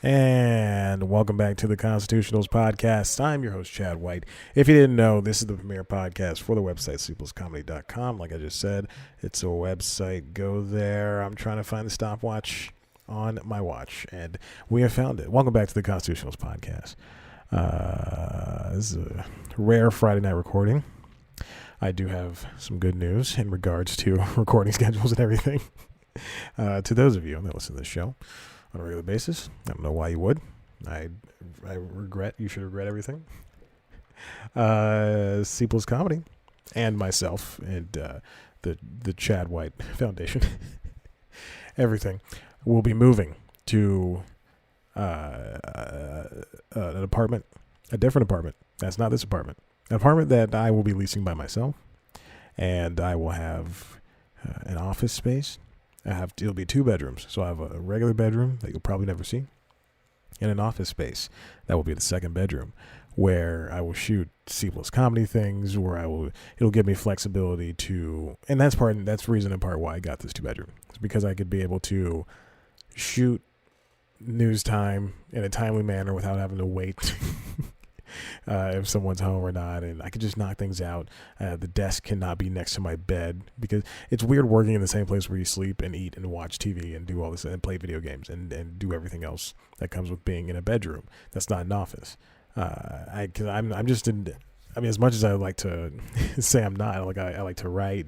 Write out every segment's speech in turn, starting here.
And welcome back to the Constitutionals podcast. I'm your host, Chad White. If you didn't know, this is the premier podcast for the website, sleeplesscomedy.com. Like I just said, it's a website. Go there. I'm trying to find the stopwatch on my watch, and we have found it. Welcome back to the Constitutionals podcast. This is a rare Friday night recording. I do have some good news in regards to recording schedules and everything. To those of you that listen to this show on a regular basis, I don't know why you would. I regret. You should regret everything. Seepless Comedy and myself and the Chad White Foundation, everything will be moving to an apartment, a different apartment. That's not this apartment. An apartment that I will be leasing by myself, and I will have an office space. It'll be 2 bedrooms. So I have a regular bedroom that you'll probably never see, and an office space that will be the second bedroom, where I will shoot Seepless Comedy things, where it'll give me flexibility to, and that's reason in part why I got this 2-bedroom. It's because I could be able to shoot news time in a timely manner without having to wait if someone's home or not, and I could just knock things out. The desk cannot be next to my bed because it's weird working in the same place where you sleep and eat and watch TV and do all this and play video games and do everything else that comes with being in a bedroom. That's not an office. I'm just in. I mean, as much as I like to say I'm not, I like to write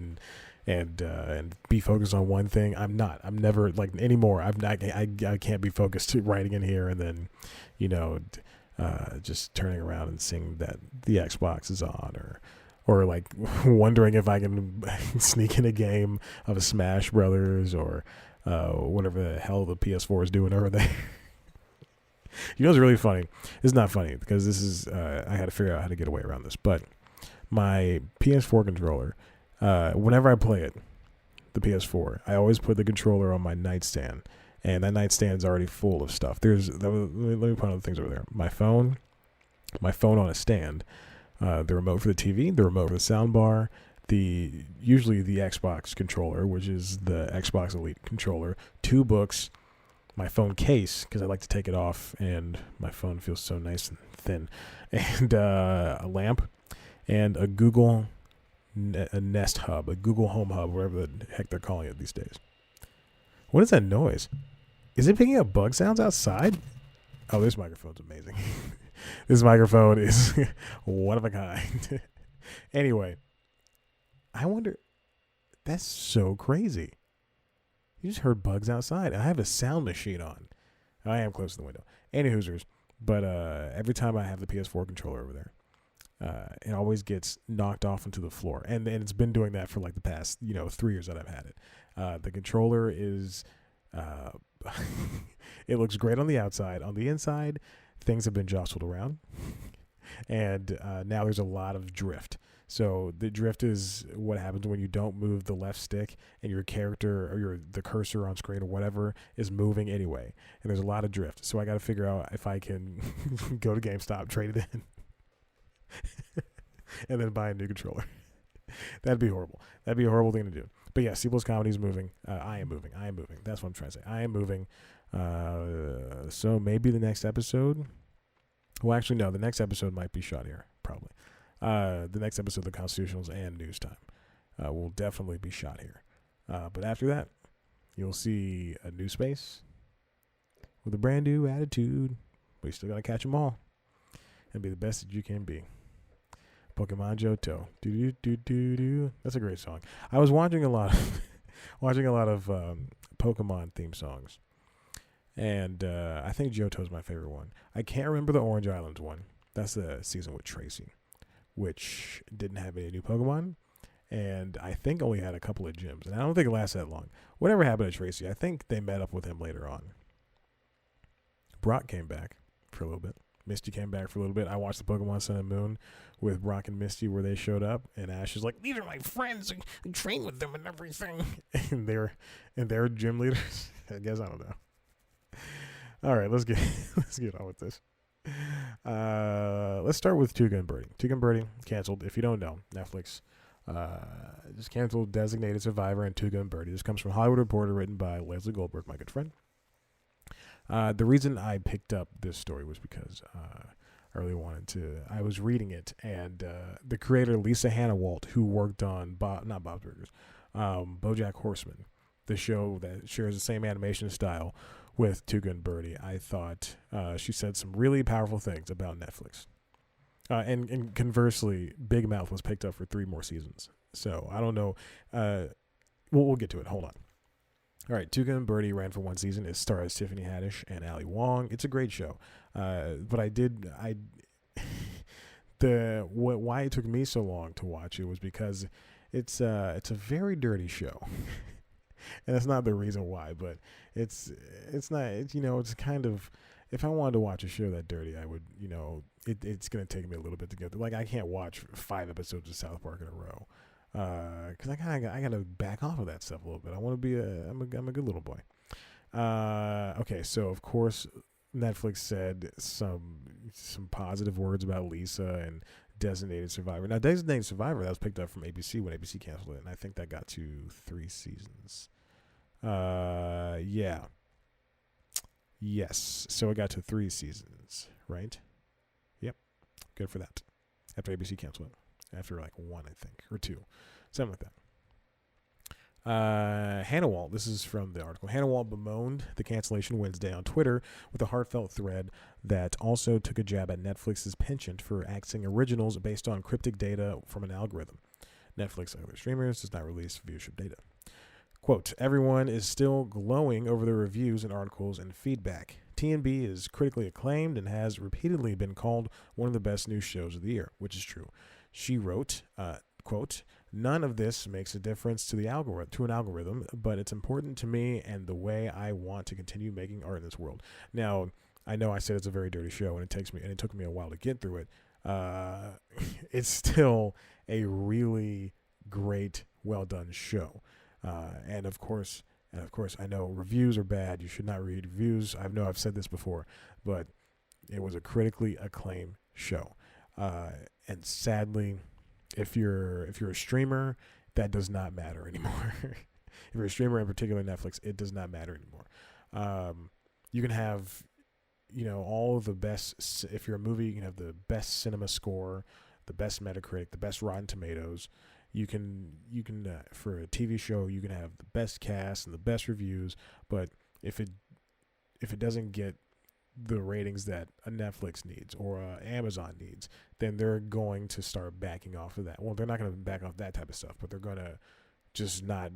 and be focused on one thing. I'm not. I'm never like anymore. I can't be focused writing in here and then, just turning around and seeing that the Xbox is on, or like wondering if I can sneak in a game of a Smash Brothers or whatever the hell the PS4 is doing over there. It's really funny. It's not funny because this is I had to figure out how to get away around this. But my PS4 controller, whenever I play it, the PS4, I always put the controller on my nightstand. And that nightstand's already full of stuff. Let me put other things over there. My phone on a stand, the remote for the TV, the remote for the soundbar, usually the Xbox controller, which is the Xbox Elite controller, 2 books, my phone case, because I like to take it off, and my phone feels so nice and thin, and a lamp, and a Google Nest Hub, a Google Home Hub, whatever the heck they're calling it these days. What is that noise? Is it picking up bug sounds outside? Oh, this microphone's amazing. This microphone is one of a kind. Anyway, I wonder, that's so crazy. You just heard bugs outside. I have a sound machine on. I am close to the window. Any Hoosers. But every time I have the PS4 controller over there, it always gets knocked off into the floor. And it's been doing that for like the past, 3 years that I've had it. The controller is, it looks great on the outside. On the inside, things have been jostled around. And now there's a lot of drift. So the drift is what happens when you don't move the left stick and your character or the cursor on screen or whatever is moving anyway. And there's a lot of drift. So I got to figure out if I can go to GameStop, trade it in, and then buy a new controller. That'd be horrible. That'd be a horrible thing to do. But yeah, Seepless Comedy is moving. I am moving. That's what I'm trying to say. I am moving. So maybe the next episode. Well, actually, no. The next episode might be shot here, probably. The next episode of the Constitutionals and News Time will definitely be shot here. But after that, you'll see a new space with a brand new attitude. But you still got to catch them all and be the best that you can be. Pokemon Johto. Do. That's a great song. I was watching a lot of Pokemon theme songs. And I think Johto's my favorite one. I can't remember the Orange Islands one. That's the season with Tracy, which didn't have any new Pokemon. And I think only had a couple of gyms. And I don't think it lasted that long. Whatever happened to Tracy, I think they met up with him later on. Brock came back for a little bit. Misty came back for a little bit. I watched the Pokemon Sun and Moon with Brock and Misty where they showed up, and Ash is like, "These are my friends. I train with them and everything." And they're gym leaders. I guess I don't know. All right, let's get on with this. Let's start with Tuca and Bertie. Tuca and Bertie canceled. If you don't know, Netflix just canceled Designated Survivor and Tuca and Bertie. This comes from Hollywood Reporter, written by Leslie Goldberg, my good friend. The reason I picked up this story was because I really wanted to. I was reading it, and the creator Lisa Hanawalt, who worked on not Bob's Burgers, BoJack Horseman, the show that shares the same animation style with Tuca and Bertie. I thought she said some really powerful things about Netflix. And conversely, Big Mouth was picked up for 3 more seasons. So I don't know. We'll get to it. Hold on. All right, Tuca and Bertie ran for 1 season. It stars Tiffany Haddish and Ali Wong. It's a great show. But why it took me so long to watch it was because it's a very dirty show. And that's not the reason why, but it's not, it's kind of, if I wanted to watch a show that dirty, I would, it's going to take me a little bit to get through. Like, I can't watch 5 episodes of South Park in a row. Cause I got to back off of that stuff a little bit. I want to be I'm a good little boy. Okay. So of course Netflix said some positive words about Lisa and Designated Survivor. Now, Designated Survivor, that was picked up from ABC when ABC canceled it, and I think that got to 3 seasons. Yeah. Yes. So it got to 3 seasons, right? Yep. Good for that. After ABC canceled it. After like 1, I think, or 2. Something like that. Hanawalt, this is from the article. Hanawalt bemoaned the cancellation Wednesday on Twitter with a heartfelt thread that also took a jab at Netflix's penchant for axing originals based on cryptic data from an algorithm. Netflix, like other streamers, does not release viewership data. Quote, everyone is still glowing over the reviews and articles and feedback. TNB is critically acclaimed and has repeatedly been called one of the best new shows of the year, which is true. She wrote, quote, none of this makes a difference to an algorithm, but it's important to me and the way I want to continue making art in this world. Now, I know I said it's a very dirty show, and it took me a while to get through it. It's still a really great, well done show. And of course, I know reviews are bad. You should not read reviews. I know I've said this before, but it was a critically acclaimed show. And sadly, if you're a streamer, that does not matter anymore. If you're a streamer, in particular Netflix, it does not matter anymore. You can have, all of the best. If you're a movie, you can have the best cinema score, the best Metacritic, the best Rotten Tomatoes. You can for a TV show, you can have the best cast and the best reviews. But if it doesn't get the ratings that a Netflix needs or Amazon needs, then they're going to start backing off of that. Well, they're not going to back off that type of stuff, but they're going to just not.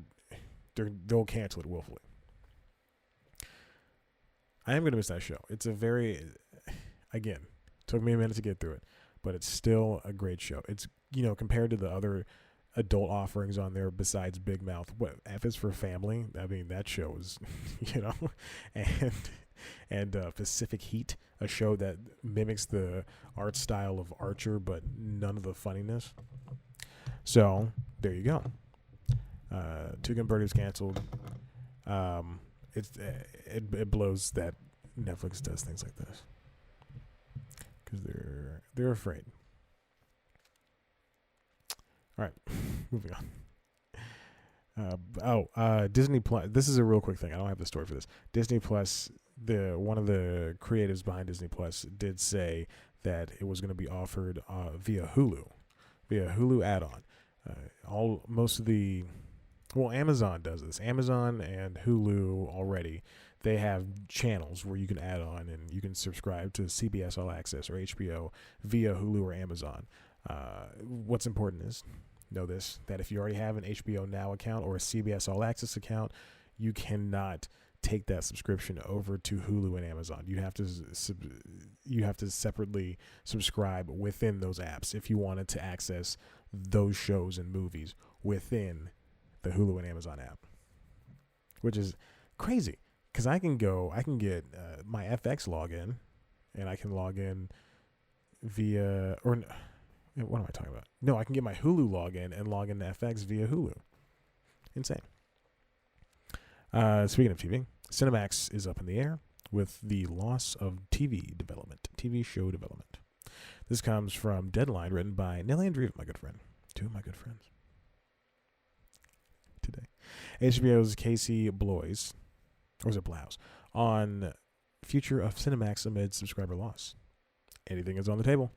They'll cancel it willfully. I am going to miss that show. It's again, took me a minute to get through it, but it's still a great show. It's, compared to the other adult offerings on there besides Big Mouth, what F is for Family? I mean, that show is, and Pacific Heat, a show that mimics the art style of Archer, but none of the funniness. So there you go. Tuca and Bertie was canceled. It blows that Netflix does things like this because they're afraid. All right, moving on. Disney Plus. This is a real quick thing. I don't have the story for this. Disney Plus. One of the creatives behind Disney Plus did say that it was going to be offered via Hulu add-on. Amazon does this. Amazon and Hulu already, they have channels where you can add on and you can subscribe to CBS All Access or HBO via Hulu or Amazon. What's important is, know this, that if you already have an HBO Now account or a CBS All Access account, you cannot take that subscription over to Hulu and Amazon. You have to separately subscribe within those apps if you wanted to access those shows and movies within the Hulu and Amazon app, which is crazy because I can get my FX login and I can log in via, or what am I talking about? No, I can get my Hulu login and log into FX via Hulu. Insane. Speaking of TV, Cinemax is up in the air with the loss of TV show development. This comes from Deadline, written by Nellie Andreeva, my good friend. 2 of my good friends. Today. HBO's Casey Bloys, or is it Blouse, on future of Cinemax amid subscriber loss. Anything is on the table.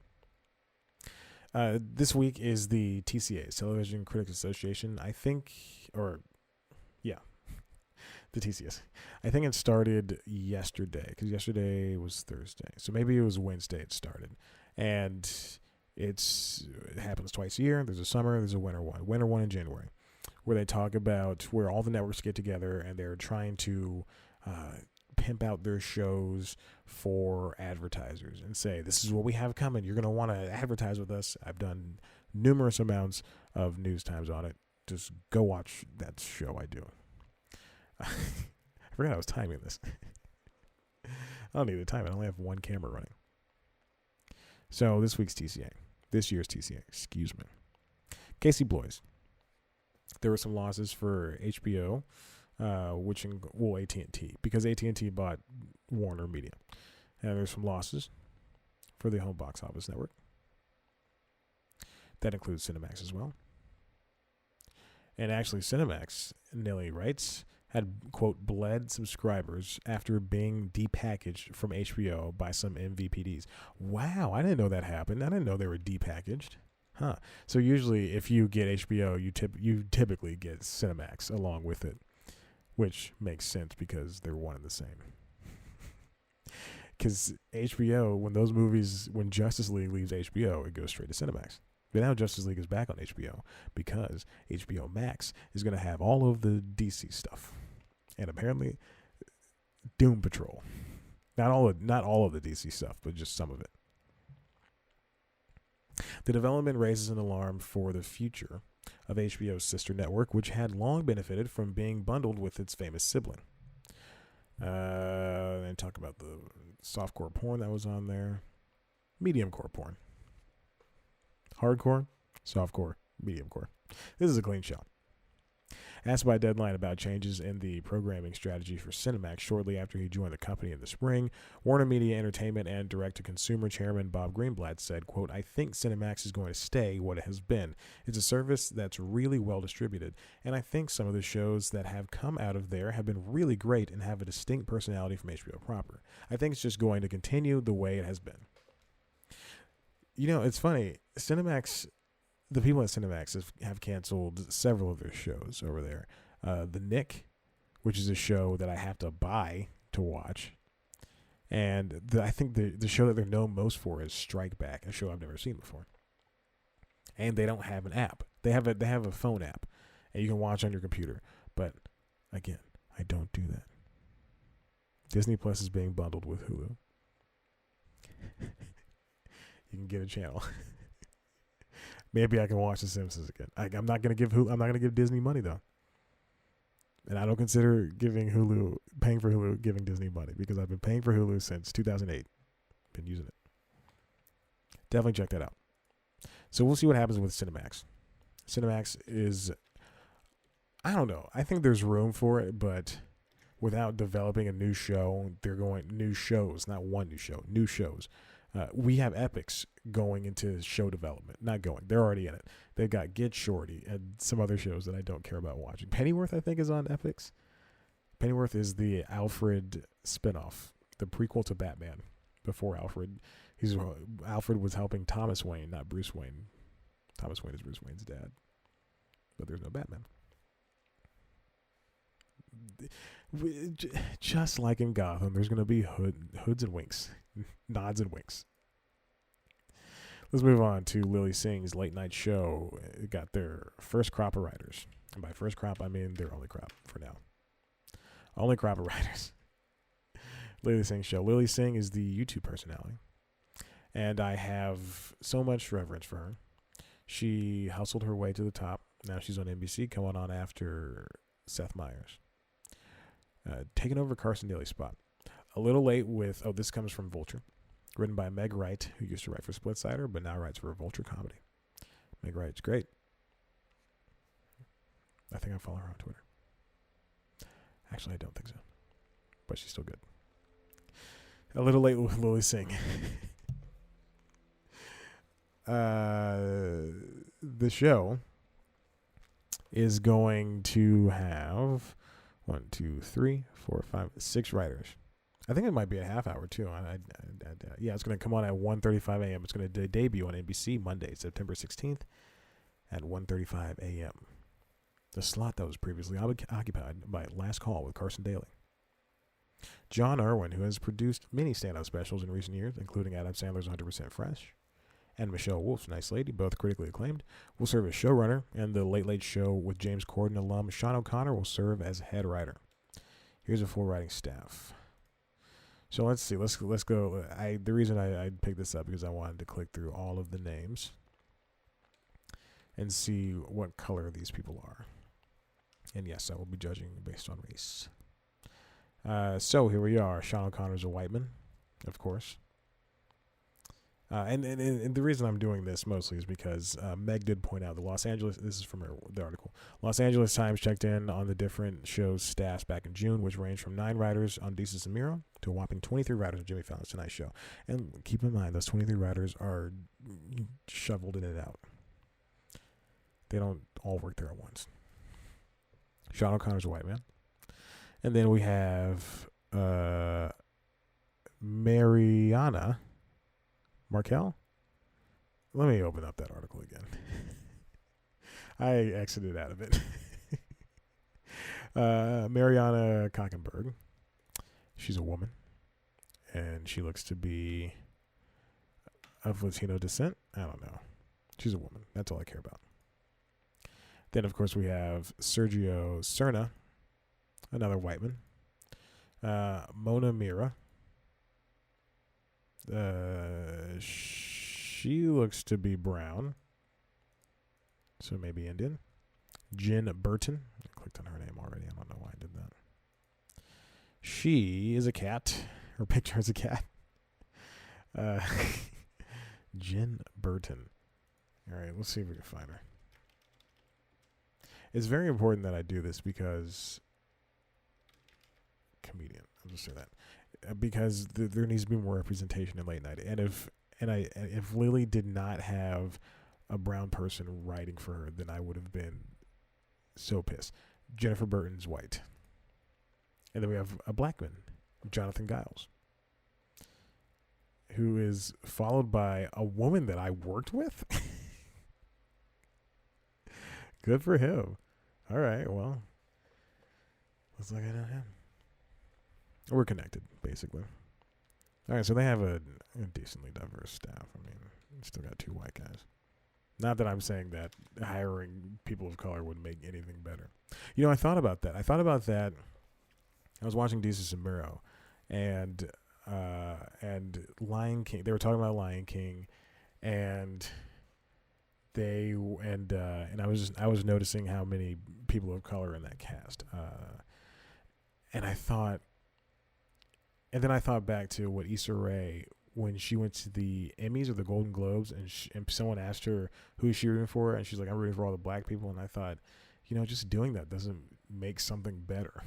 This week is the TCA, Television Critics Association. The TCS. I think it started yesterday, because yesterday was Thursday. So maybe it was Wednesday it started. And it happens twice a year. There's a summer, there's a winter one. Winter one in January, where they talk about where all the networks get together and they're trying to pimp out their shows for advertisers and say, this is what we have coming. You're going to want to advertise with us. I've done numerous amounts of news times on it. Just go watch that show I do. I forgot I was timing this. I don't need to time it. I only have one camera running. So this year's TCA, excuse me. Casey Bloys. There were some losses for HBO, AT&T, because AT&T bought Warner Media. And there's some losses for the home box office network. That includes Cinemax as well. And actually, Cinemax, Nelly writes, had, quote, bled subscribers after being depackaged from HBO by some MVPDs. Wow, I didn't know that happened. I didn't know they were depackaged. Huh. So usually if you get HBO, you typically get Cinemax along with it, which makes sense because they're one and the same. Because HBO, when Justice League leaves HBO, it goes straight to Cinemax. But now Justice League is back on HBO because HBO Max is going to have all of the DC stuff. And apparently Doom Patrol. Not all of the DC stuff, but just some of it. The development raises an alarm for the future of HBO's sister network, which had long benefited from being bundled with its famous sibling. And talk about the softcore porn that was on there. Medium-core porn. Hardcore, softcore, medium-core. This is a clean show. Asked by Deadline about changes in the programming strategy for Cinemax shortly after he joined the company in the spring, Warner Media Entertainment and direct-to-consumer chairman Bob Greenblatt said, quote, I think Cinemax is going to stay what it has been. It's a service that's really well distributed, and I think some of the shows that have come out of there have been really great and have a distinct personality from HBO proper. I think it's just going to continue the way it has been. You know, it's funny. Cinemax, the people at Cinemax have canceled several of their shows over there. The Nick, which is a show that I have to buy to watch. And I think the show that they're known most for is Strike Back, a show I've never seen before. And they don't have an app. They have a phone app, and you can watch on your computer. But, again, I don't do that. Disney Plus is being bundled with Hulu. You can get a channel. Maybe I can watch The Simpsons again. I'm not gonna give Disney money though, and I don't consider paying for Hulu, giving Disney money, because I've been paying for Hulu since 2008. Been using it. Definitely check that out. So we'll see what happens with Cinemax. Cinemax is, I don't know. I think there's room for it, but without developing a new show, new shows, not one new show, new shows. We have Epics going into show development. They're already in it. They've got Get Shorty and some other shows that I don't care about watching. Pennyworth, I think, is on Epics. Pennyworth is the Alfred spinoff, the prequel to Batman. Before Alfred, Alfred was helping Thomas Wayne, not Bruce Wayne. Thomas Wayne is Bruce Wayne's dad, but there's no Batman. Just like in Gotham, there's going to be hoods and winks, nods and winks. Let's move on to Lily Singh's late night show. It got their first crop of writers. And by first crop, I mean their only crop for now. Only crop of writers. Lily Singh's show. Lily Singh is the YouTube personality, and I have so much reverence for her. She hustled her way to the top. Now she's on NBC, coming on after Seth Meyers. Taking over Carson Daly's spot. A little late with, this comes from Vulture. Written by Meg Wright, who used to write for Splitsider, but now writes for Vulture Comedy. Meg Wright's great. I think I follow her on Twitter. Actually, I don't think so. But she's still good. A little late with Lily Singh. The show is going to have 6 writers. I think it might be a half hour too. Yeah, it's going to come on at 1:35 a.m. It's going to debut on NBC Monday, September 16th at 1:35 a.m. The slot that was previously occupied by Last Call with Carson Daly. John Irwin, who has produced many standout specials in recent years, including Adam Sandler's 100% Fresh and Michelle Wolf's Nice Lady, both critically acclaimed, will serve as showrunner, and the Late Late Show with James Corden alum Sean O'Connor will serve as head writer. Here's a full writing staff. So let's see. Let's go. The reason I picked this up because I wanted to click through all of the names and see what color these people are. And yes, I will be judging based on race. So here we are. Sean O'Connor's a white man, of course. And the reason I'm doing this mostly is because Meg did point out the Los Angeles, this is from the article, Los Angeles Times checked in on the different shows' staffs back in June, which ranged from 9 writers on Desus and Mero to a whopping 23 writers on Jimmy Fallon's Tonight Show. And keep in mind, those 23 writers are shoveled in and out. They don't all work there at once. Sean O'Connor's a white man. And then we have Mariana Markel. Let me open up that article again. I exited out of it. Mariana Cockenberg. She's a woman. And she looks to be of Latino descent. I don't know. She's a woman. That's all I care about. Then, of course, we have Sergio Cerna, another white man. Mona Mira. She looks to be brown, so maybe Indian. Jen Burton. I clicked on her name already. I don't know why I did that. She is a cat. Her picture is a cat. Jen Burton. All right, let's see if we can find her. It's very important that I do this because comedian. I'll just say that because there needs to be more representation in late night. And if Lily did not have a brown person writing for her, then I would have been so pissed. Jennifer Burton's white, and then we have a black man, Jonathan Giles, who is followed by a woman that I worked with. Good for him. All right, well, let's look at him. We're connected, basically. All right, so they have a decently diverse staff. I mean, you still got 2 white guys. Not that I'm saying that hiring people of color would make anything better. You know, I thought about that. I was watching Desus and Mero, and Lion King. They were talking about Lion King, and I was noticing how many people of color in that cast. And then I thought back to what Issa Rae, when she went to the Emmys or the Golden Globes, and someone asked her who she rooting for, and she's like, I'm rooting for all the black people. And I thought, just doing that doesn't make something better.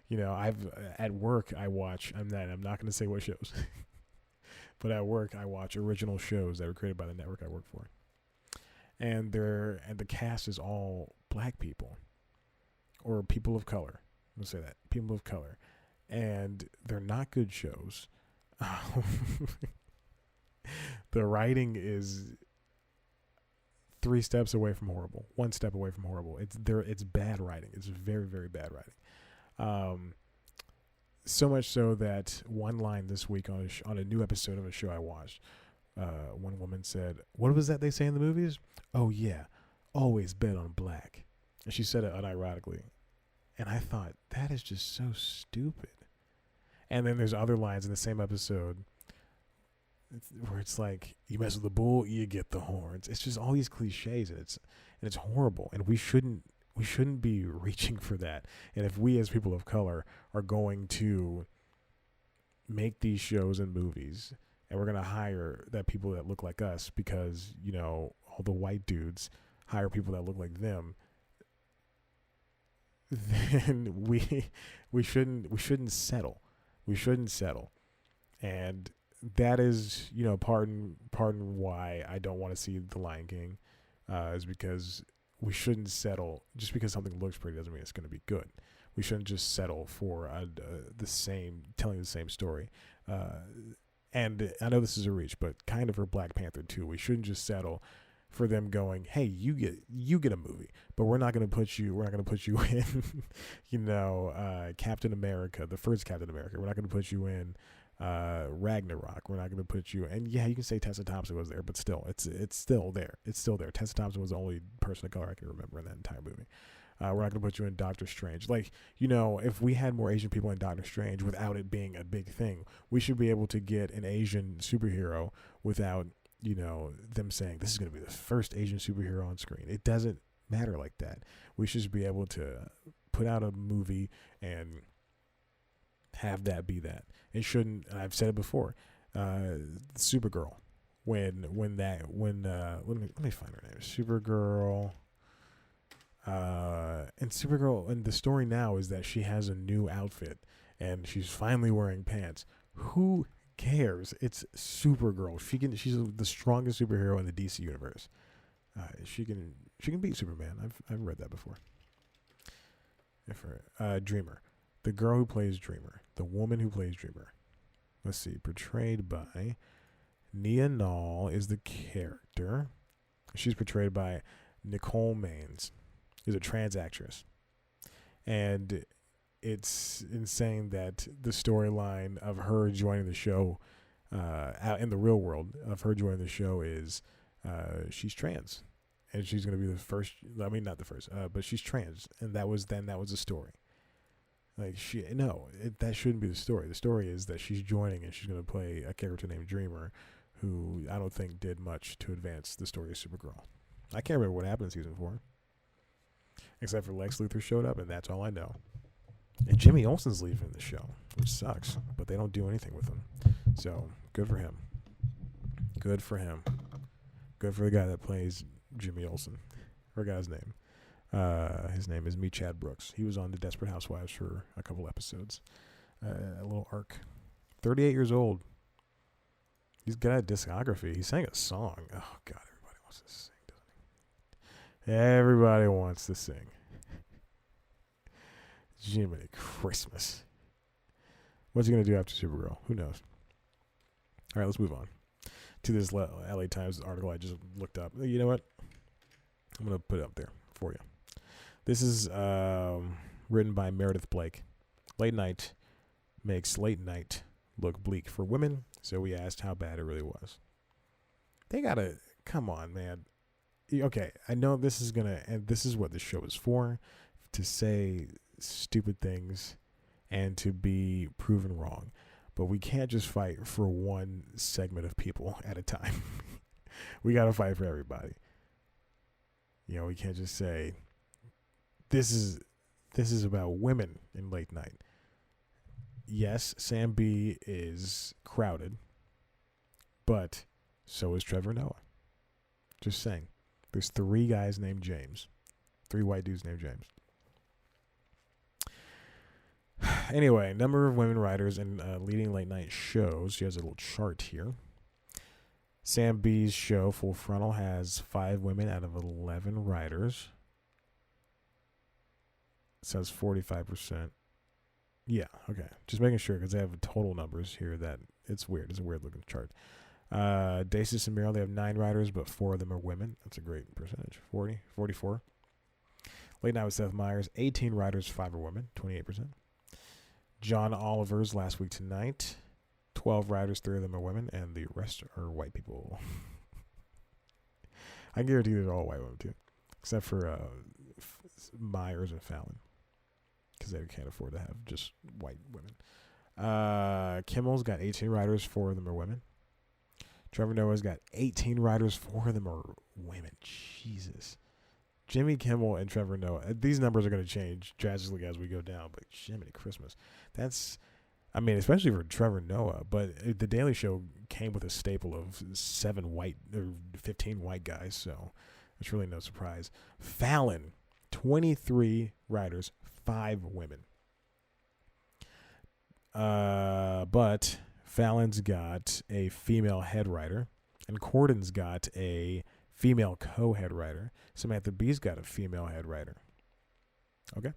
At work I watch. I'm not going to say what shows, but at work I watch original shows that were created by the network I work for, and the cast is all black people or people of color. Let's say that, people of color. And they're not good shows. The writing is 3 steps away from horrible. 1 step away from horrible. It's bad writing. It's very, very bad writing. So much so that one line this week on a new episode of a show I watched, one woman said, "What was that they say in the movies? Oh yeah, always bet on black." And she said it unironically. And I thought, that is just so stupid. And then there's other lines in the same episode where it's like, you mess with the bull, you get the horns. It's just all these cliches, and it's horrible. And we shouldn't be reaching for that. And if we as people of color are going to make these shows and movies, and we're going to hire people that look like us because, all the white dudes hire people that look like them, then we shouldn't settle. We shouldn't settle. And that is, pardon why I don't want to see The Lion King, is because we shouldn't settle. Just because something looks pretty doesn't mean it's going to be good. We shouldn't just settle for telling the same story. And I know this is a reach, but kind of for Black Panther too. We shouldn't just settle for them going, hey, you get a movie, but we're not going to put you in, Captain America, the first Captain America. We're not going to put you in Ragnarok. We're not going to put you, and yeah, you can say Tessa Thompson was there, but still, it's still there. It's still there. Tessa Thompson was the only person of color I can remember in that entire movie. We're not going to put you in Doctor Strange. Like, if we had more Asian people in Doctor Strange without it being a big thing, we should be able to get an Asian superhero without, them saying this is going to be the first Asian superhero on screen. It doesn't matter like that. We should just be able to put out a movie and have that be that. It shouldn't. I've said it before. Supergirl. Let me find her name. Supergirl. And the story now is that she has a new outfit and she's finally wearing pants. Who cares? It's Supergirl. She's the strongest superhero in the DC universe. She can beat Superman. I've read that before. Dreamer. The girl who plays Dreamer. The woman who plays Dreamer. Let's see. Portrayed by Nia Nall is the character. She's portrayed by Nicole Maines. Is a trans actress. And it's insane that the storyline of her joining the show out in the real world of her joining the show is she's trans. And she's going to be the first, not the first, but she's trans. And that was the story. Like, that shouldn't be the story. The story is that she's joining and she's going to play a character named Dreamer, who I don't think did much to advance the story of Supergirl. I can't remember what happened in season 4. Except for Lex Luthor showed up, and that's all I know. And Jimmy Olsen's leaving the show, which sucks, but they don't do anything with him. So, good for him. Good for him. Good for the guy that plays Jimmy Olsen. I forgot his name. His name is Chad Brooks. He was on The Desperate Housewives for a couple episodes. A little arc. 38 years old. He's got a discography. He sang a song. Oh, God, everybody wants to sing, doesn't he? Everybody wants to sing. Jiminy Christmas. What's he going to do after Supergirl? Who knows? All right, let's move on to this LA Times article I just looked up. You know what? I'm going to put it up there for you. This is written by Meredith Blake. Late night makes late night look bleak for women, so we asked how bad it really was. They got to, come on, man. Okay, I know this is and this is what this show is for, to say stupid things and to be proven wrong. But we can't just fight for one segment of people at a time. We got to fight for everybody. We can't just say, this is about women in late night. Yes, Sam B is crowded, but so is Trevor Noah. Just saying. There's 3 guys named James. 3 white dudes named James. Anyway, number of women writers in leading late night shows. She has a little chart here. Sam B's show, Full Frontal, has 5 women out of 11 writers. It says 45%. Yeah, okay. Just making sure because they have total numbers here that it's weird. It's a weird looking chart. Dacis and Meryl, they have 9 writers, but 4 of them are women. That's a great percentage. 44. Late Night with Seth Meyers, 18 writers, 5 are women, 28%. John Oliver's Last Week Tonight, 12 writers, 3 of them are women, and the rest are white people. I guarantee they're all white women too, except for Myers and Fallon, because they can't afford to have just white women. Kimmel's got 18 writers, 4 of them are women. Trevor Noah's got 18 writers, 4 of them are women. Jesus. Jimmy Kimmel and Trevor Noah. These numbers are going to change drastically as we go down, but Jiminy Christmas. That's, especially for Trevor Noah. But The Daily Show came with a staple of 7 white or 15 white guys, so it's really no surprise. Fallon, 23 writers, 5 women. But Fallon's got a female head writer, and Corden's got a female co-head writer. Samantha Bee's got a female head writer. Okay,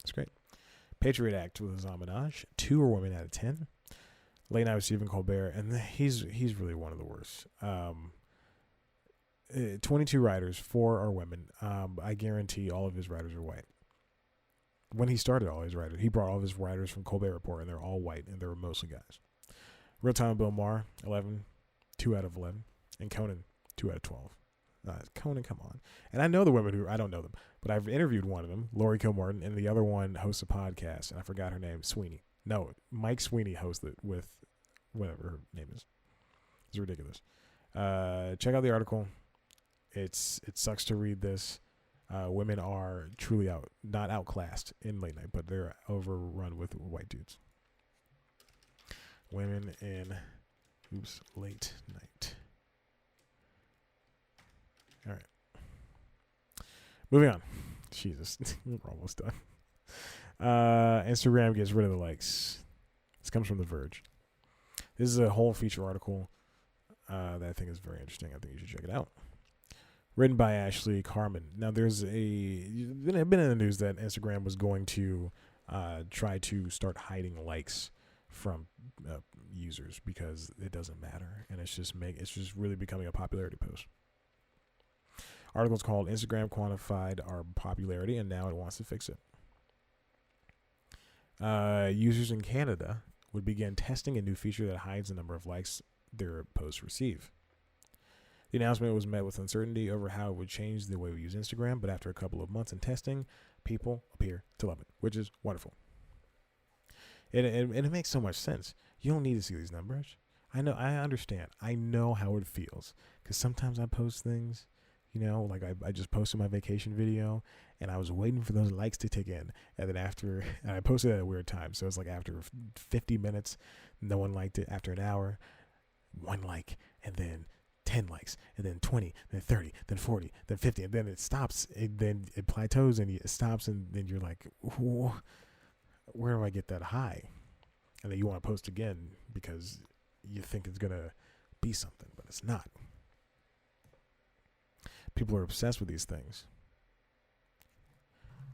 that's great. Patriot Act with Hasan Minhaj. 2 are women out of 10. Late Night with Stephen Colbert, and he's really one of the worst. 22 writers, 4 are women. I guarantee all of his writers are white. When he started all his writers, he brought all of his writers from Colbert Report, and they're all white, and they were mostly guys. Real Time with Bill Maher, 11, 2 out of 11. And Conan, 2 out of 12. Conan, come on. And I know the women who, I don't know them, but I've interviewed one of them, Lori Kilmartin, and the other one hosts a podcast, and I forgot her name, Sweeney. No, Mike Sweeney hosts it with whatever her name is. It's ridiculous. Check out the article. It sucks to read this. Women are truly not outclassed in late night, but they're overrun with white dudes. Women in late night. All right. Moving on. Jesus, we're almost done. Instagram gets rid of the likes. This comes from The Verge. This is a whole feature article that I think is very interesting. I think you should check it out. Written by Ashley Carmen. Now, there's been in the news that Instagram was going to try to start hiding likes from users because it doesn't matter, and it's just really becoming a popularity post. Article's called "Instagram Quantified Our Popularity, and Now It Wants to Fix It." Users in Canada would begin testing a new feature that hides the number of likes their posts receive. The announcement was met with uncertainty over how it would change the way we use Instagram, but after a couple of months in testing, people appear to love it, which is wonderful. And it makes so much sense. You don't need to see these numbers. I understand. I know how it feels, because sometimes I post things, like I just posted my vacation video, and I was waiting for those likes to tick in, and then and I posted at a weird time, so it's like after 50 minutes, no one liked it. After an hour, 1 like, and then 10 likes, and then 20, then 30, then 40, then 50, and then it stops, and then it plateaus, and it stops, and then you're like, where do I get that high? And then you want to post again because you think it's going to be something, but it's not. People are obsessed with these things.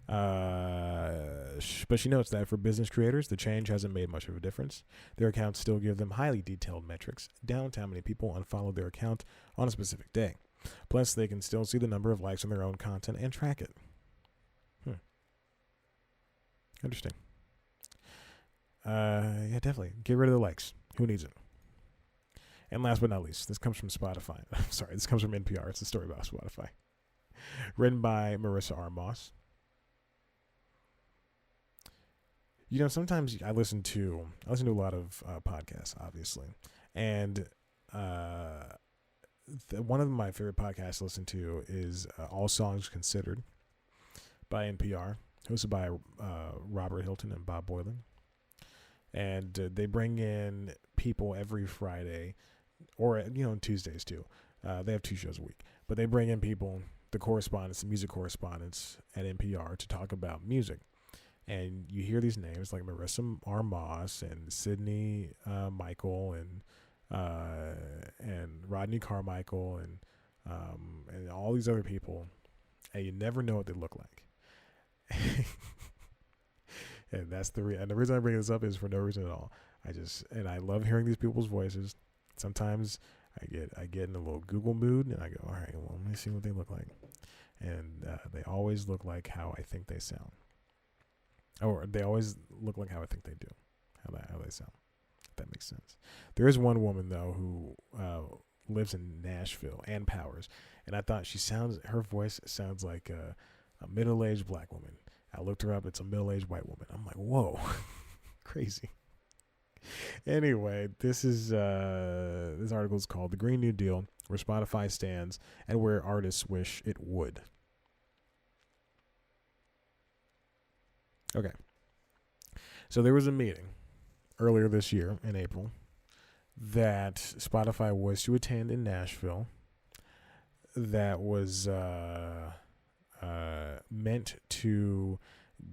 But she notes that for business creators, the change hasn't made much of a difference. Their accounts still give them highly detailed metrics down to how many people unfollowed their account on a specific day. Plus, they can still see the number of likes on their own content and track it. Interesting. Yeah, definitely. Get rid of the likes. Who needs it? And last but not least, this comes from Spotify. Sorry, this comes from NPR. It's a story about Spotify. Written by Marissa R. Moss. Sometimes I listen to a lot of podcasts, obviously, and one of my favorite podcasts to listen to is All Songs Considered by NPR, hosted by Robert Hilton and Bob Boilen, and they bring in people every Friday, or Tuesdays too. They have 2 shows a week, but they bring in people, the music correspondents at NPR, to talk about music. And you hear these names like Marissa R. Moss and Sydney Michael and Rodney Carmichael and all these other people, and you never know what they look like. And that's the reason I bring this up is for no reason at all. I love hearing these people's voices. Sometimes I get in a little Google mood and I go, all right, well, let me see what they look like, and they always look like how I think they sound. Or they always look like how I think they do, how they sound. If that makes sense. There is one woman, though, who lives in Nashville, Ann Powers, and I thought her voice sounds like a middle-aged black woman. I looked her up. It's a middle-aged white woman. I'm like, whoa, crazy. Anyway, this article is called "The Green New Deal: Where Spotify Stands and Where Artists Wish It Would." Okay, so there was a meeting earlier this year in April that Spotify was to attend in Nashville that was meant to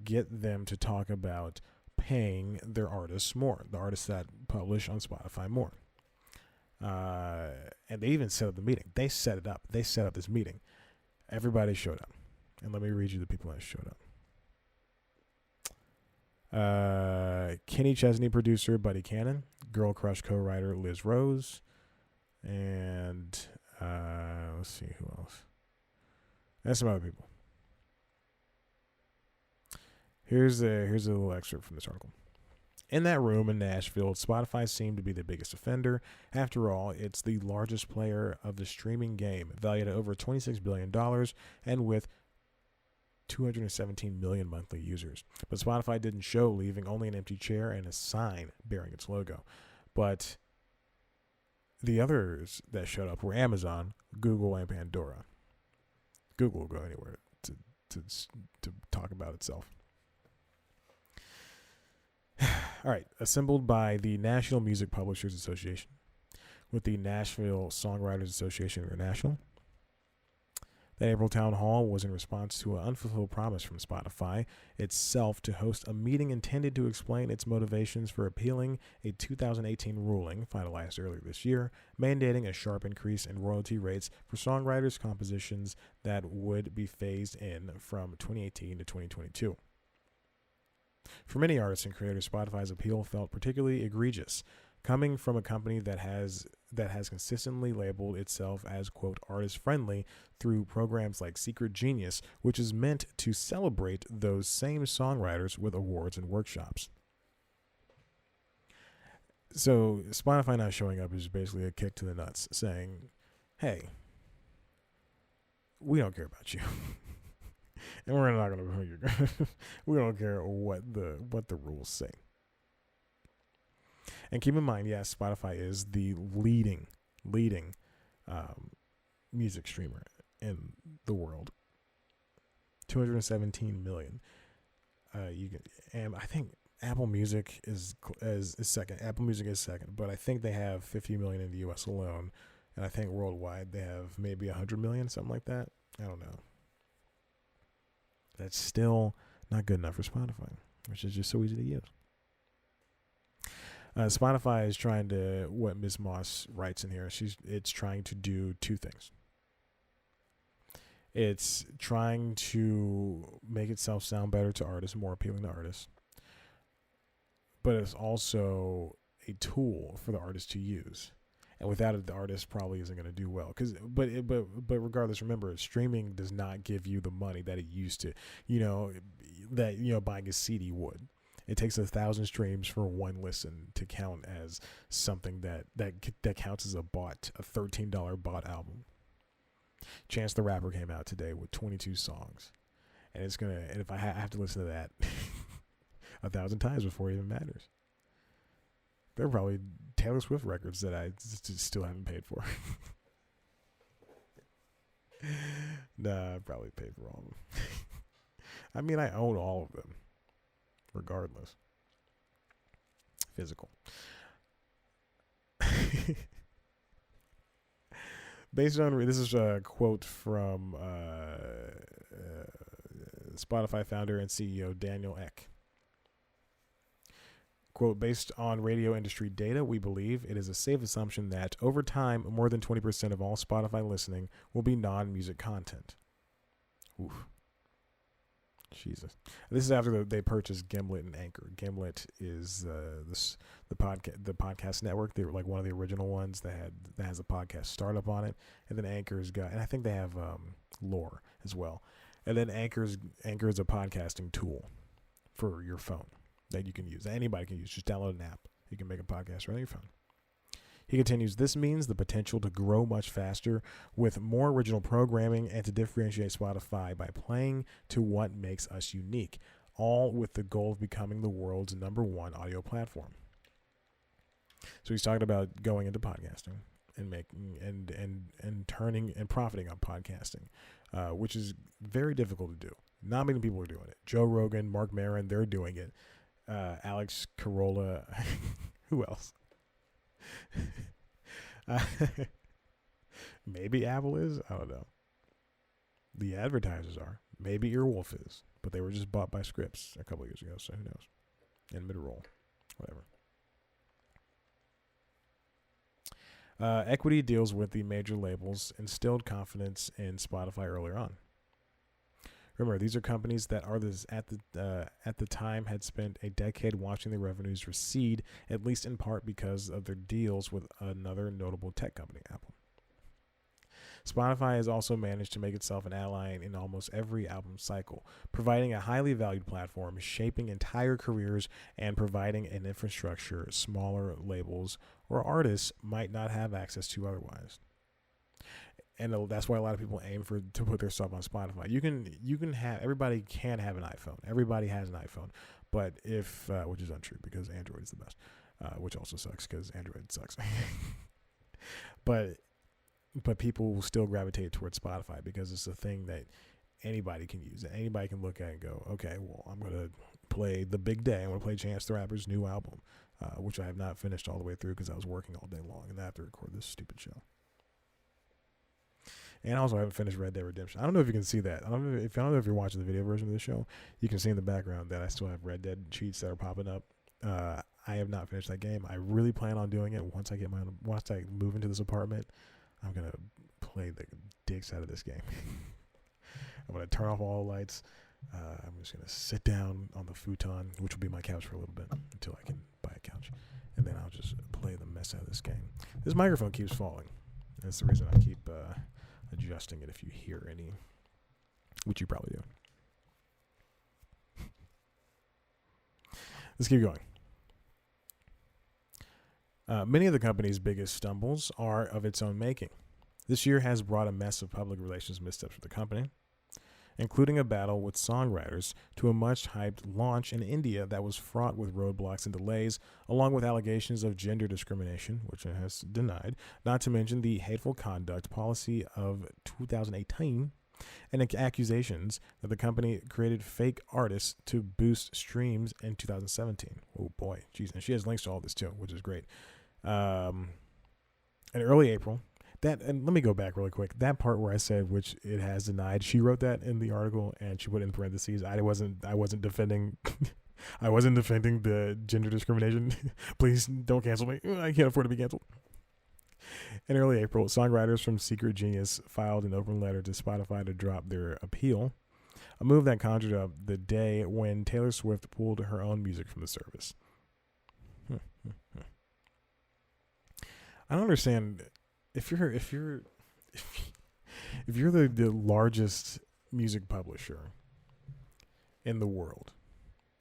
get them to talk about paying their artists more, the artists that publish on Spotify more. And they even set up the meeting. They set it up. They set up this meeting. Everybody showed up. And let me read you the people that showed up. Kenny Chesney producer Buddy Cannon, Girl Crush co-writer Liz Rose, and let's see who else. And some other people. Here's a little excerpt from this article. In that room in Nashville, Spotify seemed to be the biggest offender. After all, it's the largest player of the streaming game, valued at over $26 billion and with 217 million monthly users. But Spotify didn't show, leaving only an empty chair and a sign bearing its logo. But the others that showed up were Amazon, Google, and Pandora. Google will go anywhere to talk about itself. All right, assembled by the National Music Publishers Association with the Nashville Songwriters Association International. The April town hall was in response to an unfulfilled promise from Spotify itself to host a meeting intended to explain its motivations for appealing a 2018 ruling finalized earlier this year, mandating a sharp increase in royalty rates for songwriters' compositions that would be phased in from 2018 to 2022. For many artists and creators, Spotify's appeal felt particularly egregious, coming from a company that has consistently labeled itself as, quote, artist-friendly through programs like Secret Genius, which is meant to celebrate those same songwriters with awards and workshops. So Spotify not showing up is basically a kick to the nuts, saying, hey, we don't care about you. And we're not going to. We don't care what the rules say. And keep in mind, yes, Spotify is the leading music streamer in the world. 217 million. And I think Apple Music is second. Apple Music is second, but I think they have 50 million in the U.S. alone, and I think worldwide they have maybe 100 million, something like that. I don't know. That's still not good enough for Spotify, which is just so easy to use. Spotify is trying to, what Ms. Moss writes in here, it's trying to do two things. It's trying to make itself sound better to artists, more appealing to artists. But it's also a tool for the artist to use. And without it, the artist probably isn't going to do well. But regardless, remember, streaming does not give you the money that it used to. Buying a CD would. It takes 1,000 streams for one listen to count as something that counts as a bought, a $13 bought album. Chance the Rapper came out today with 22 songs, and if I have to listen to that 1,000 times before it even matters. There are probably Taylor Swift records that I still haven't paid for. Nah, I probably paid for all of them. I mean, I own all of them, regardless. Physical. Based on, this is a quote from Spotify founder and CEO Daniel Ek. Quote, based on radio industry data, we believe it is a safe assumption that over time, more than 20% of all Spotify listening will be non-music content. Oof. Jesus. This is after they purchased Gimlet and Anchor. Gimlet is the podcast network. They were like one of the original ones that has a podcast startup on it. And then Anchor's got, and I think they have Lore as well. And then Anchor is a podcasting tool for your phone that you can use. That anybody can use. Just download an app. You can make a podcast right on your phone. He continues, this means the potential to grow much faster with more original programming and to differentiate Spotify by playing to what makes us unique, all with the goal of becoming the world's #1 audio platform. So he's talking about going into podcasting and making and turning and profiting on podcasting, which is very difficult to do. Not many people are doing it. Joe Rogan, Mark Maron, they're doing it. Alex Carolla, who else? Maybe Apple is. I don't know. The advertisers are. Maybe Earwolf is, but they were just bought by Scripps a couple of years ago, so who knows? And mid-roll, whatever. Equity deals with the major labels instilled confidence in Spotify earlier on. Remember, these are companies that are at the time had spent a decade watching their revenues recede, at least in part because of their deals with another notable tech company, Apple. Spotify has also managed to make itself an ally in almost every album cycle, providing a highly valued platform, shaping entire careers, and providing an infrastructure smaller labels or artists might not have access to otherwise. And that's why a lot of people aim to put their stuff on Spotify. You can have, everybody can have an iPhone. Everybody has an iPhone, but if which is untrue because Android is the best, which also sucks because Android sucks. but people will still gravitate towards Spotify because it's a thing that anybody can use. Anybody can look at it and go, okay, well, I'm gonna play The Big Day. I'm gonna play Chance the Rapper's new album, which I have not finished all the way through because I was working all day long and I have to record this stupid show. And also, I haven't finished Red Dead Redemption. I don't know if you can see that. I don't know if you're watching the video version of the show. You can see in the background that I still have Red Dead cheats that are popping up. I have not finished that game. I really plan on doing it once I move into this apartment. I'm gonna play the dicks out of this game. I'm gonna turn off all the lights. I'm just gonna sit down on the futon, which will be my couch for a little bit until I can buy a couch, and then I'll just play the mess out of this game. This microphone keeps falling. That's the reason I keep adjusting it if you hear any, which you probably do. Let's keep going. Many of the company's biggest stumbles are of its own making. This year has brought a mess of public relations missteps for the company, including a battle with songwriters to a much-hyped launch in India that was fraught with roadblocks and delays, along with allegations of gender discrimination, which it has denied, not to mention the hateful conduct policy of 2018 and accusations that the company created fake artists to boost streams in 2017. Oh boy, geez, and she has links to all this too, which is great. In early April, and let me go back really quick. That part where I said which it has denied, she wrote that in the article and she put in parentheses. I wasn't defending I wasn't defending the gender discrimination. Please don't cancel me. I can't afford to be canceled. In early April, songwriters from Secret Genius filed an open letter to Spotify to drop their appeal, a move that conjured up the day when Taylor Swift pulled her own music from the service. I don't understand. If you're the largest music publisher in the world,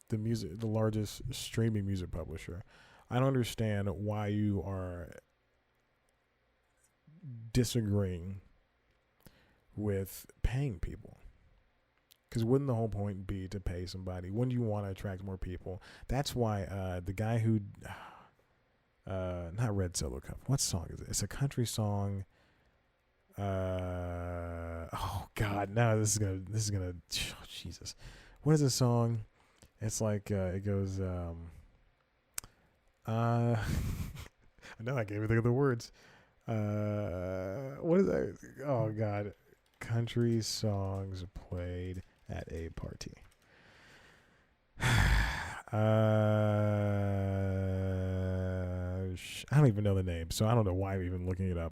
the largest streaming music publisher, I don't understand why you are disagreeing with paying people. Because wouldn't the whole point be to pay somebody? Wouldn't you want to attract more people? That's why the guy who not Red Solo Cup. What song is it? It's a country song. Oh God, no! This is gonna. Oh, Jesus, what is this song? It's like it goes. I know I can't even think of the words. What is that? Oh God, country songs played at a party. I don't even know the name, so I don't know why I'm even looking it up.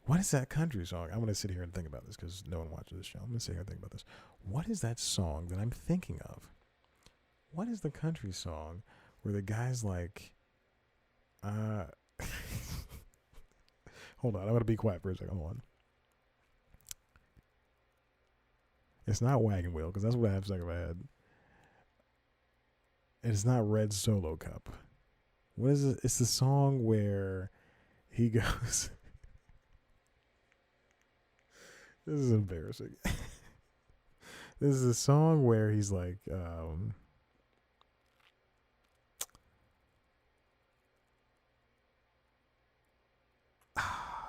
What is that country song? I'm going to sit here and think about this because no one watches this show. I'm going to sit here and think about this. What is that song that I'm thinking of? What is the country song where the guy's like, hold on, I'm going to be quiet for a second. Hold on. It's not Wagon Wheel because that's what I have stuck in my head. It's not Red Solo Cup. What is it? It's the song where he goes. This is embarrassing. This is a song where he's like,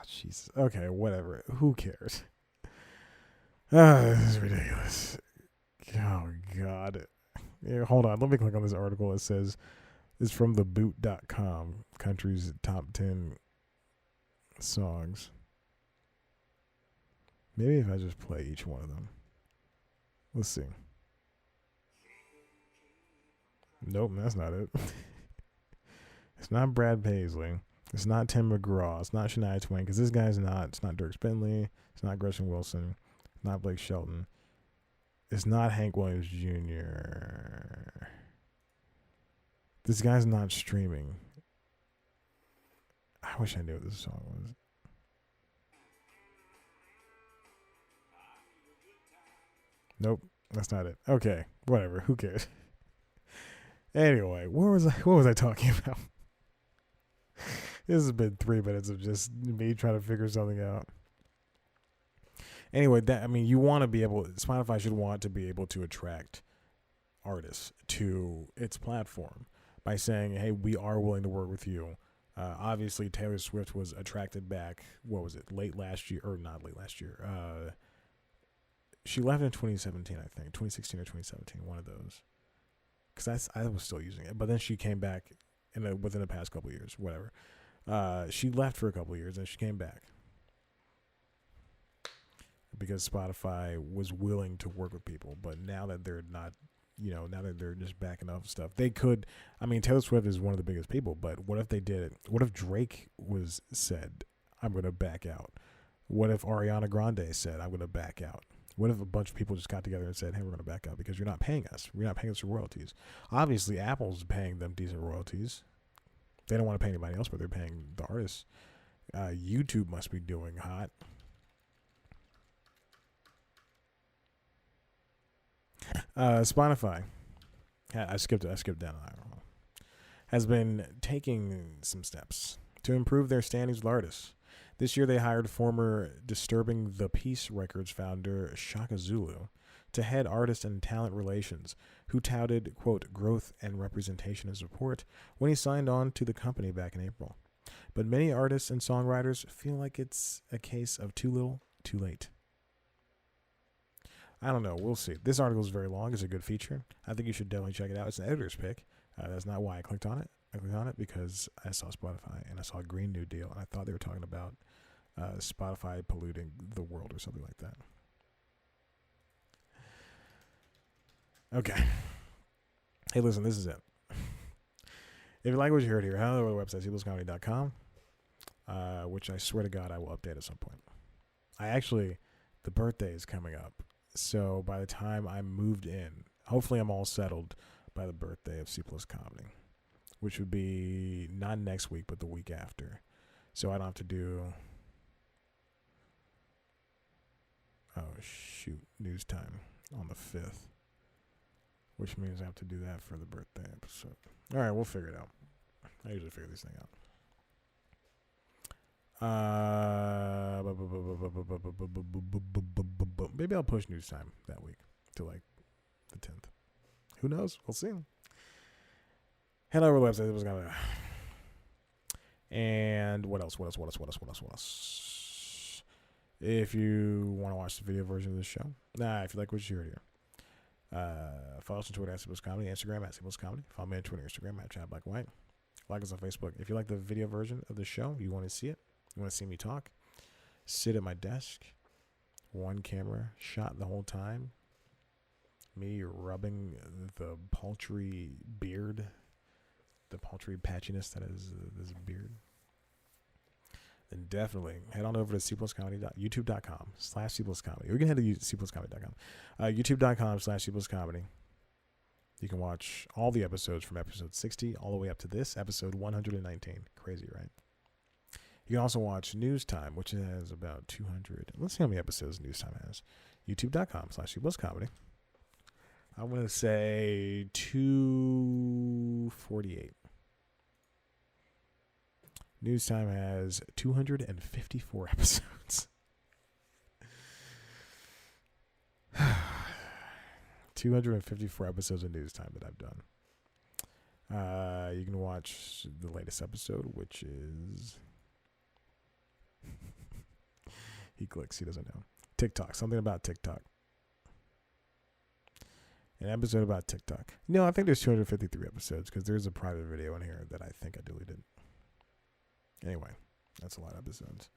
Jesus. Okay, whatever. Who cares? This is ridiculous. Oh, God. Yeah, hold on. Let me click on this article. It says, it's from theboot.com, country's top 10 songs. Maybe if I just play each one of them. Let's see. Nope, that's not it. It's not Brad Paisley. It's not Tim McGraw. It's not Shania Twain, because this guy's not. It's not Dirk Bentley. It's not Gretchen Wilson. Not Blake Shelton. It's not Hank Williams Jr. This guy's not streaming. I wish I knew what this song was. Nope, that's not it. Okay, whatever. Who cares? Anyway, what was I talking about? This has been 3 minutes of just me trying to figure something out. Anyway, you want to be able. Spotify should want to be able to attract artists to its platform by saying, "Hey, we are willing to work with you." Obviously, Taylor Swift was attracted back. What was it? Late last year, or not late last year? She left in 2017, I think, 2016 or 2017, one of those. Because I was still using it, but then she came back within the past couple of years, whatever. She left for a couple of years, and she came back because Spotify was willing to work with people. But now that they're not, now that they're just backing off stuff, they could. I mean, Taylor Swift is one of the biggest people, but what if they did it? What if Drake said, "I'm going to back out"? What if Ariana Grande said, "I'm going to back out"? What if a bunch of people just got together and said, "Hey, we're going to back out because you're not paying us. We're not paying us for royalties." Obviously, Apple's paying them decent royalties. They don't want to pay anybody else, but they're paying the artists. YouTube must be doing hot. Spotify. I skipped down. I don't know. Has been taking some steps to improve their standings with artists. This year, they hired former Disturbing the Peace Records founder Shaka Zulu to head artist and talent relations, who touted, quote, growth and representation and support when he signed on to the company back in April. But many artists and songwriters feel like it's a case of too little, too late. I don't know. We'll see. This article is very long. It's a good feature. I think you should definitely check it out. It's an editor's pick. That's not why I clicked on it. I clicked on it because I saw Spotify and I saw Green New Deal, and I thought they were talking about Spotify polluting the world or something like that. Okay. Hey, listen, this is it. If you like what you heard here, head over to the website, cblscomedy.com, which I swear to God I will update at some point. The birthday is coming up. So by the time I'm moved in, hopefully I'm all settled by the birthday of C Plus Comedy, which would be not next week, but the week after. So I don't have to do, news time on the 5th, which means I have to do that for the birthday episode. All right, we'll figure it out. I usually figure these things out. Maybe I'll push news time that week to like the 10th. Who knows? We'll see. Head over to the website. It was gonna. And what else? If you want to watch the video version of the show, if you like what you heard here, follow us on Twitter at C Plus Comedy, Instagram at C Plus Comedy. Follow me on Twitter, Instagram at Chad Black White. Like us on Facebook. If you like the video version of the show, you want to see it, you want to see me talk, sit at my desk, one camera shot the whole time, me rubbing the paltry beard, the paltry patchiness that is this beard, then definitely head on over to youtube.com/cpluscomedy. Or you can head to cpluscomedy.com. youtube.com/cpluscomedy. You can watch all the episodes from episode 60 all the way up to this, episode 119. Crazy, right? You can also watch News Time, which has about 200. Let's see how many episodes News Time has. youtube.com/cpluscomedy. I'm going to say 248. News Time has 254 episodes. 254 episodes of News Time that I've done. You can watch the latest episode, which is... He clicks. He doesn't know. TikTok. Something about TikTok. An episode about TikTok. No, I think there's 253 episodes because there's a private video in here that I think I deleted. Anyway, that's a lot of episodes.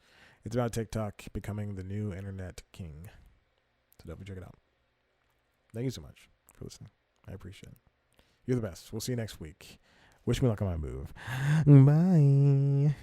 It's about TikTok becoming the new internet king. So definitely check it out. Thank you so much for listening. I appreciate it. You're the best. We'll see you next week. Wish me luck on my move. Bye.